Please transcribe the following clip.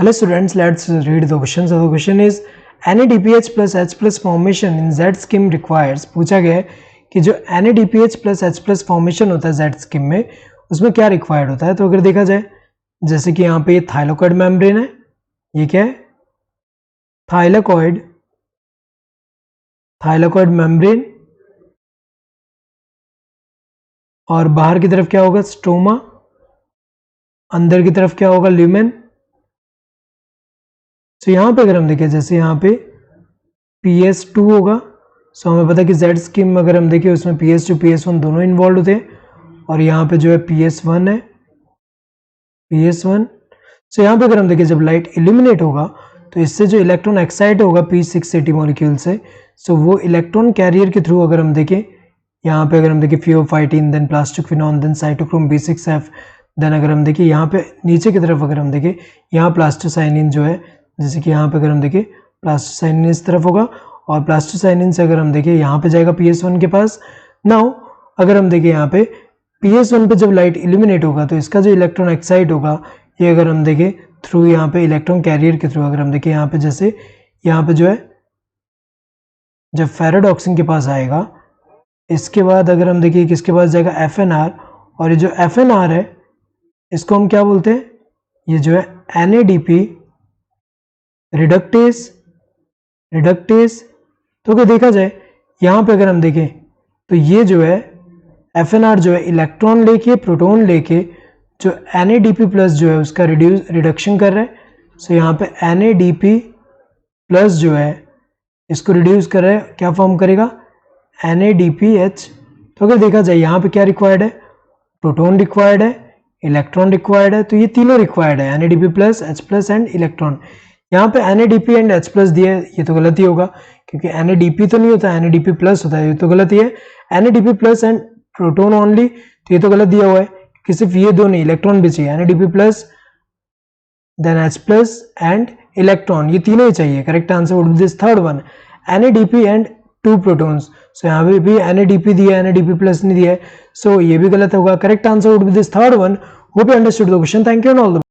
Hello students, let's read the question. So the question is NADPH plus H plus formation in Z scheme requires, पूछा गया है कि जो NADPH plus H plus formation होता है Z scheme में उसमें क्या रिक्वायर्ड होता है। तो अगर देखा जाए जैसे कि यहाँ पे थाइलोकॉइड मेम्ब्रेन है, ये क्या है थाइलोकॉइड मेम्ब्रेन, और बाहर की तरफ क्या होगा स्टोमा, अंदर की तरफ क्या होगा ल्यूमेन। तो यहाँ पे अगर हम देखें जैसे यहाँ पे PS2 होगा, सो हमें पता है कि Z स्कीम में अगर हम देखें उसमें PS2 PS1 दोनों इन्वॉल्व होते हैं, और यहाँ पे जो है PS1 है PS1। सो यहाँ पे अगर हम देखें जब लाइट इल्यूमिनेट होगा तो इससे जो इलेक्ट्रॉन एक्साइट होगा P680 मॉलिक्यूल से, सो वो इलेक्ट्रॉन कैरियर के थ्रू अगर हम देखें यहाँ पे अगर हम देखें pheophytin, then plastoquinone, then cytochrome B6F, then अगर हम देखें यहाँ पे नीचे की तरफ अगर हम देखें यहाँ प्लास्टोसाइनिन जो है, जैसे कि यहाँ पे अगर हम देखें प्लास्टोसाइनिन इस तरफ होगा और प्लास्टोसाइनिन से अगर हम देखें यहाँ पे जाएगा PS1 के पास। नाउ अगर हम देखें यहाँ पे PS1 पे जब लाइट इल्यूमिनेट होगा तो इसका जो इलेक्ट्रॉन एक्साइट होगा ये अगर हम देखें थ्रू यहाँ पे इलेक्ट्रॉन कैरियर के थ्रू अगर हम देखें यहाँ पे जैसे यहाँ पे जो है जब फेराडॉक्सिन के पास आएगा, इसके बाद अगर हम देखिए किसके पास जाएगा FNR, और ये जो FNR है इसको हम क्या बोलते हैं, ये जो है NADP रिडक्टेस। तो अगर देखा जाए यहाँ पे अगर हम देखें तो ये जो है FNR जो है इलेक्ट्रॉन लेके प्रोटॉन लेके जो NADP प्लस जो है उसका रिडक्शन कर रहा है। सो यहाँ पे NADP प्लस जो है इसको रिड्यूस कर रहा है, क्या फॉर्म करेगा NADPH। तो अगर देखा जाए यहाँ पे क्या रिक्वायर्ड है, प्रोटॉन रिक्वायर्ड है, इलेक्ट्रॉन रिक्वायर्ड है, तो ये तीनों रिक्वायर्ड है NADP plus H plus and electron. यहाँ पे NADP एंड H प्लस दिया है, ये तो गलत ही होगा क्योंकि NADP तो नहीं होता, NADP प्लस होता है, ये तो गलत ही है। NADP plus and proton only, तो ये तो गलत दिया हुआ है कि सिर्फ ये दो नहीं इलेक्ट्रॉन भी चाहिए, NADP plus then H plus and electron, ये तीनों ही चाहिए। Correct answer would be this third one, NADP and 2 protons. So यहाँ पे भी NADP दिया है, NADP प्लस नहीं दिया है, सो ये भी गलत होगा। Correct answer would be this third one. Hope you understood the question. Thank you and all the